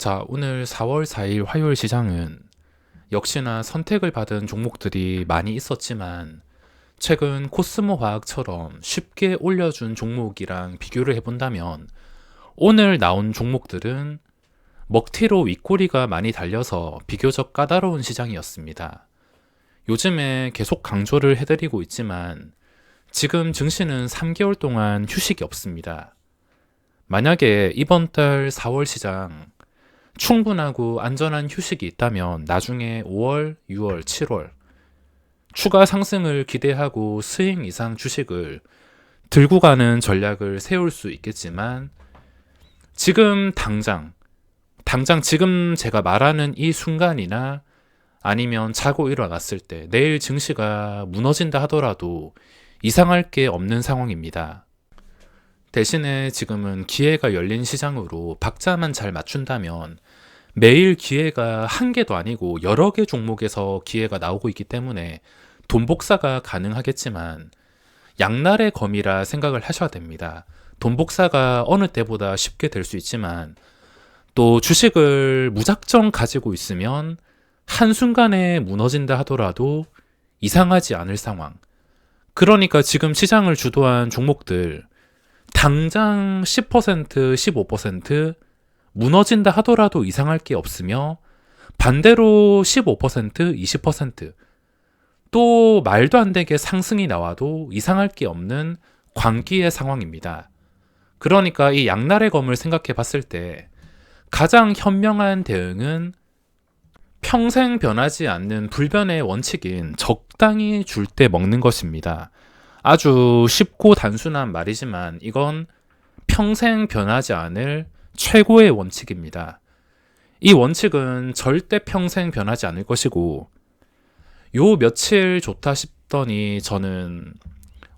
자, 오늘 4월 4일 화요일 시장은 역시나 선택을 받은 종목들이 많이 있었지만 최근 코스모 화학처럼 쉽게 올려준 종목이랑 비교를 해본다면 오늘 나온 종목들은 먹튀로 윗꼬리가 많이 달려서 비교적 까다로운 시장이었습니다. 요즘에 계속 강조를 해드리고 있지만 지금 증시는 3개월 동안 휴식이 없습니다. 만약에 이번 달 4월 시장 충분하고 안전한 휴식이 있다면 나중에 5월, 6월, 7월 추가 상승을 기대하고 스윙 이상 주식을 들고 가는 전략을 세울 수 있겠지만 지금 당장 지금 제가 말하는 이 순간이나 아니면 자고 일어났을 때 내일 증시가 무너진다 하더라도 이상할 게 없는 상황입니다. 대신에 지금은 기회가 열린 시장으로 박자만 잘 맞춘다면 매일 기회가 한 개도 아니고 여러 개 종목에서 기회가 나오고 있기 때문에 돈 복사가 가능하겠지만 양날의 검이라 생각을 하셔야 됩니다. 돈 복사가 어느 때보다 쉽게 될 수 있지만 또 주식을 무작정 가지고 있으면 한순간에 무너진다 하더라도 이상하지 않을 상황. 그러니까 지금 시장을 주도한 종목들 당장 10%, 15% 무너진다 하더라도 이상할 게 없으며 반대로 15%, 20%또 말도 안 되게 상승이 나와도 이상할 게 없는 광기의 상황입니다. 그러니까 이 양날의 검을 생각해 봤을 때 가장 현명한 대응은 평생 변하지 않는 불변의 원칙인 적당히 줄 때 먹는 것입니다. 아주 쉽고 단순한 말이지만 이건 평생 변하지 않을 최고의 원칙입니다. 이 원칙은 절대 평생 변하지 않을 것이고 요 며칠 좋다 싶더니 저는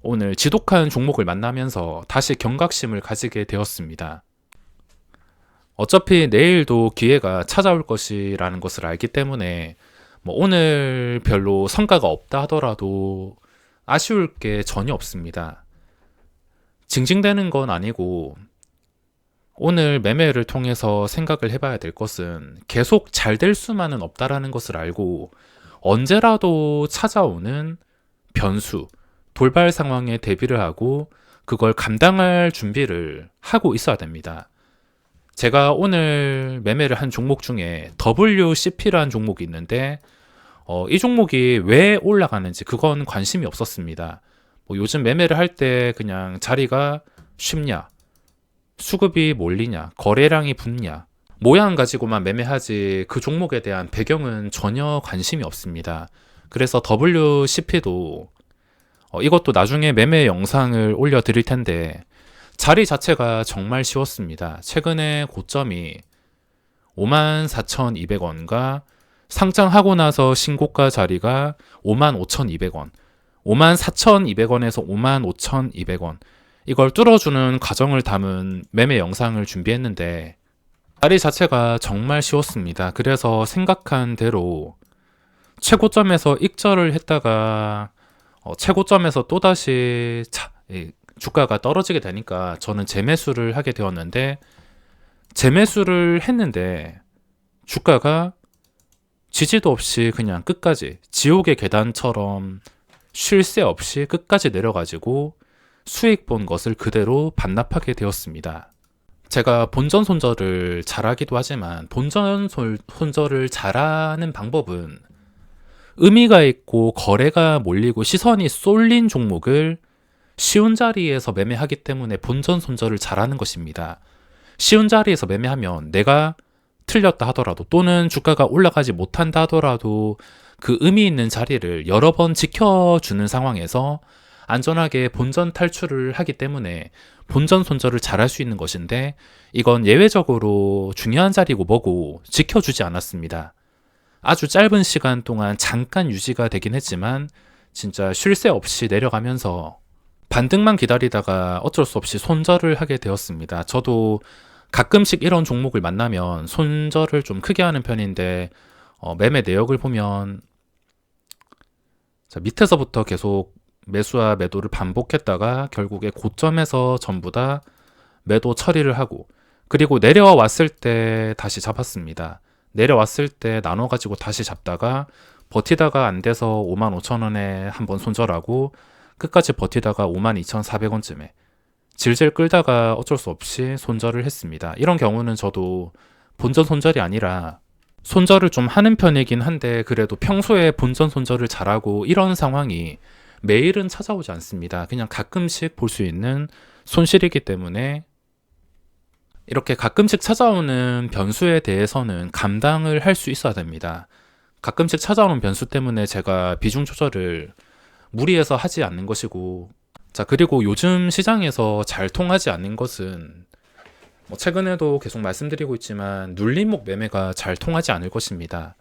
오늘 지독한 종목을 만나면서 다시 경각심을 가지게 되었습니다. 어차피 내일도 기회가 찾아올 것이라는 것을 알기 때문에 오늘 별로 성과가 없다 하더라도 아쉬울 게 전혀 없습니다. 징징대는 건 아니고 오늘 매매를 통해서 생각을 해봐야 될 것은 계속 잘 될 수만은 없다라는 것을 알고 언제라도 찾아오는 변수, 돌발 상황에 대비를 하고 그걸 감당할 준비를 하고 있어야 됩니다. 제가 오늘 매매를 한 종목 중에 WCP라는 종목이 있는데 이 종목이 왜 올라가는지 그건 관심이 없었습니다. 요즘 매매를 할 때 그냥 자리가 쉽냐, 수급이 몰리냐, 거래량이 붙냐 모양 가지고만 매매하지 그 종목에 대한 배경은 전혀 관심이 없습니다. 그래서 WCP도 이것도 나중에 매매 영상을 올려드릴 텐데 자리 자체가 정말 쉬웠습니다. 최근에 고점이 54,200원과 상장하고 나서 신고가 자리가 55,200원, 54,200원에서 55,200원 이걸 뚫어주는 과정을 담은 매매 영상을 준비했는데 자리 자체가 정말 쉬웠습니다. 그래서 생각한 대로 최고점에서 익절을 했다가 최고점에서 또다시 주가가 떨어지게 되니까 저는 재매수를 하게 되었는데 재매수를 했는데 주가가 지지도 없이 그냥 끝까지 지옥의 계단처럼 쉴 새 없이 끝까지 내려가지고 수익 본 것을 그대로 반납하게 되었습니다. 제가 본전 손절을 잘하기도 하지만 본전 손절을 잘하는 방법은 의미가 있고 거래가 몰리고 시선이 쏠린 종목을 쉬운 자리에서 매매하기 때문에 본전 손절을 잘하는 것입니다. 쉬운 자리에서 매매하면 내가 틀렸다 하더라도 또는 주가가 올라가지 못한다 하더라도 그 의미 있는 자리를 여러 번 지켜주는 상황에서 안전하게 본전 탈출을 하기 때문에 본전 손절을 잘할 수 있는 것인데 이건 예외적으로 중요한 자리고 뭐고 지켜주지 않았습니다. 아주 짧은 시간 동안 잠깐 유지가 되긴 했지만 진짜 쉴 새 없이 내려가면서 반등만 기다리다가 어쩔 수 없이 손절을 하게 되었습니다. 저도 가끔씩 이런 종목을 만나면 손절을 좀 크게 하는 편인데 매매 내역을 보면 밑에서부터 계속 매수와 매도를 반복했다가 결국에 고점에서 전부 다 매도 처리를 하고 그리고 내려왔을 때 다시 잡았습니다. 내려왔을 때 나눠가지고 다시 잡다가 버티다가 안 돼서 55,000원에 한번 손절하고 끝까지 버티다가 52,400원쯤에 질질 끌다가 어쩔 수 없이 손절을 했습니다. 이런 경우는 저도 본전 손절이 아니라 손절을 좀 하는 편이긴 한데 그래도 평소에 본전 손절을 잘하고 이런 상황이 매일은 찾아오지 않습니다. 그냥 가끔씩 볼 수 있는 손실이기 때문에 이렇게 가끔씩 찾아오는 변수에 대해서는 감당을 할 수 있어야 됩니다. 가끔씩 찾아오는 변수 때문에 제가 비중 조절을 무리해서 하지 않는 것이고, 자, 그리고 요즘 시장에서 잘 통하지 않는 것은 최근에도 계속 말씀드리고 있지만 눌림목 매매가 잘 통하지 않을 것입니다.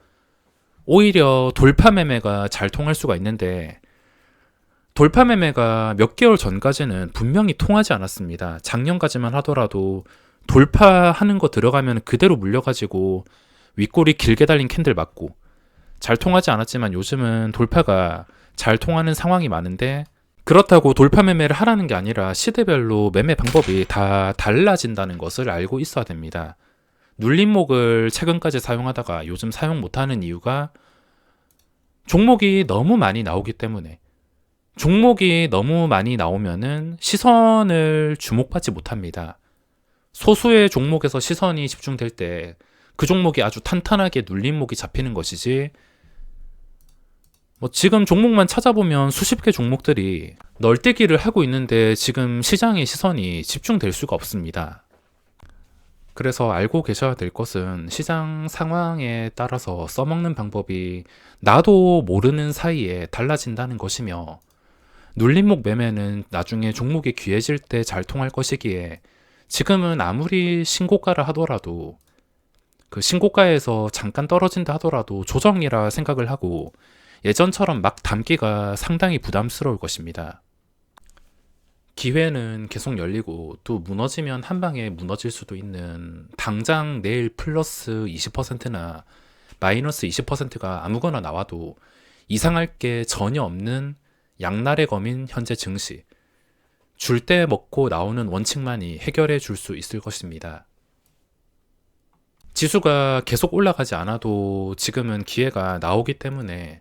오히려 돌파 매매가 잘 통할 수가 있는데 돌파 매매가 몇 개월 전까지는 분명히 통하지 않았습니다. 작년까지만 하더라도 돌파하는 거 들어가면 그대로 물려가지고 윗꼬리 길게 달린 캔들 맞고 잘 통하지 않았지만 요즘은 돌파가 잘 통하는 상황이 많은데 그렇다고 돌파 매매를 하라는 게 아니라 시대별로 매매 방법이 다 달라진다는 것을 알고 있어야 됩니다. 눌림목을 최근까지 사용하다가 요즘 사용 못하는 이유가 종목이 너무 많이 나오기 때문에 종목이 너무 많이 나오면은 시선을 주목받지 못합니다. 소수의 종목에서 시선이 집중될 때 그 종목이 아주 탄탄하게 눌림목이 잡히는 것이지 지금 종목만 찾아보면 수십 개 종목들이 널뛰기를 하고 있는데 지금 시장의 시선이 집중될 수가 없습니다. 그래서 알고 계셔야 될 것은 시장 상황에 따라서 써먹는 방법이 나도 모르는 사이에 달라진다는 것이며 눌림목 매매는 나중에 종목이 귀해질 때 잘 통할 것이기에 지금은 아무리 신고가를 하더라도 그 신고가에서 잠깐 떨어진다 하더라도 조정이라 생각을 하고 예전처럼 막 담기가 상당히 부담스러울 것입니다. 기회는 계속 열리고 또 무너지면 한 방에 무너질 수도 있는 당장 내일 플러스 20%나 마이너스 20%가 아무거나 나와도 이상할 게 전혀 없는 양날의 검인 현재 증시. 줄 때 먹고 나오는 원칙만이 해결해 줄 수 있을 것입니다. 지수가 계속 올라가지 않아도 지금은 기회가 나오기 때문에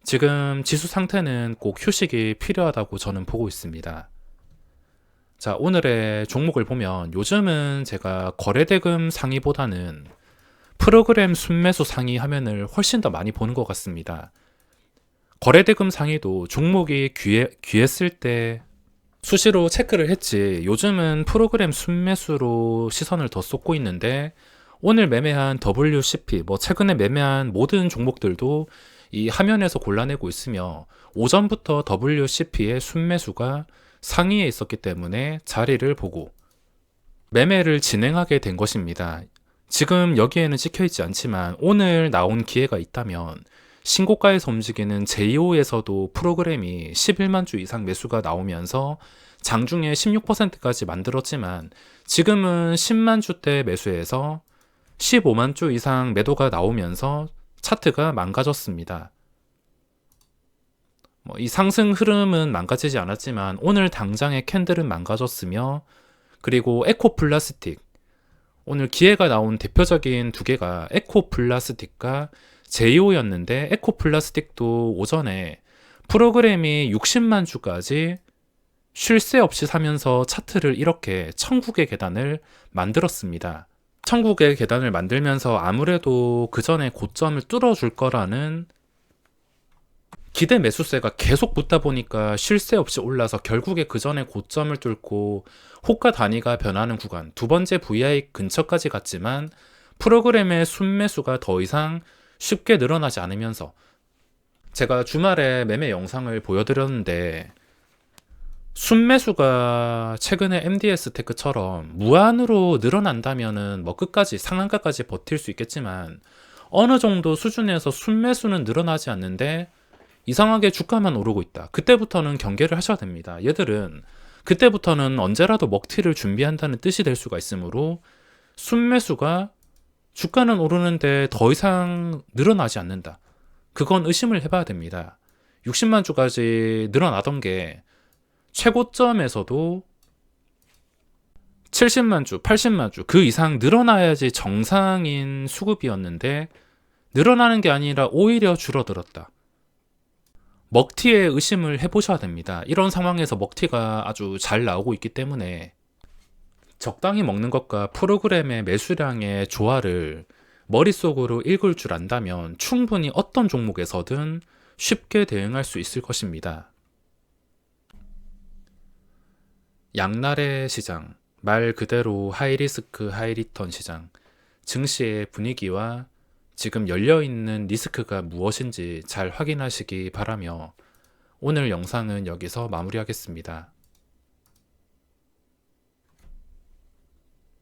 지금 지수 상태는 꼭 휴식이 필요하다고 저는 보고 있습니다. 자, 오늘의 종목을 보면 요즘은 제가 거래대금 상위보다는 프로그램 순매수 상위 화면을 훨씬 더 많이 보는 것 같습니다. 거래대금 상위도 종목이 귀했을 때 수시로 체크를 했지 요즘은 프로그램 순매수로 시선을 더 쏟고 있는데 오늘 매매한 WCP, 최근에 매매한 모든 종목들도 이 화면에서 골라내고 있으며 오전부터 WCP의 순매수가 상위에 있었기 때문에 자리를 보고 매매를 진행하게 된 것입니다. 지금 여기에는 찍혀있지 않지만 오늘 나온 기회가 있다면 신고가에서 움직이는 JO에서도 프로그램이 11만 주 이상 매수가 나오면서 장중에 16%까지 만들었지만 지금은 10만 주대 매수해서 15만 주 이상 매도가 나오면서 차트가 망가졌습니다. 이 상승 흐름은 망가지지 않았지만 오늘 당장의 캔들은 망가졌으며 그리고 에코플라스틱 오늘 기회가 나온 대표적인 두 개가 에코플라스틱과 JO였는데 에코플라스틱도 오전에 프로그램이 60만 주까지 쉴 새 없이 사면서 차트를 이렇게 천국의 계단을 만들었습니다. 천국의 계단을 만들면서 아무래도 그 전에 고점을 뚫어줄 거라는 기대 매수세가 계속 붙다 보니까 쉴 새 없이 올라서 결국에 그 전에 고점을 뚫고 호가 단위가 변하는 구간 두 번째 VI 근처까지 갔지만 프로그램의 순매수가 더 이상 쉽게 늘어나지 않으면서 제가 주말에 매매 영상을 보여드렸는데 순매수가 최근에 MDS 테크처럼 무한으로 늘어난다면은 끝까지 상한가까지 버틸 수 있겠지만 어느 정도 수준에서 순매수는 늘어나지 않는데 이상하게 주가만 오르고 있다. 그때부터는 경계를 하셔야 됩니다. 얘들은 그때부터는 언제라도 먹튀를 준비한다는 뜻이 될 수가 있으므로 순매수가 주가는 오르는데 더 이상 늘어나지 않는다. 그건 의심을 해봐야 됩니다. 60만 주까지 늘어나던 게 최고점에서도 70만 주, 80만 주, 그 이상 늘어나야지 정상인 수급이었는데 늘어나는 게 아니라 오히려 줄어들었다. 먹튀의 의심을 해보셔야 됩니다. 이런 상황에서 먹튀가 아주 잘 나오고 있기 때문에 적당히 먹는 것과 프로그램의 매수량의 조화를 머릿속으로 읽을 줄 안다면 충분히 어떤 종목에서든 쉽게 대응할 수 있을 것입니다. 양날의 시장, 말 그대로 하이리스크 하이리턴 시장, 증시의 분위기와 지금 열려있는 리스크가 무엇인지 잘 확인하시기 바라며 오늘 영상은 여기서 마무리하겠습니다.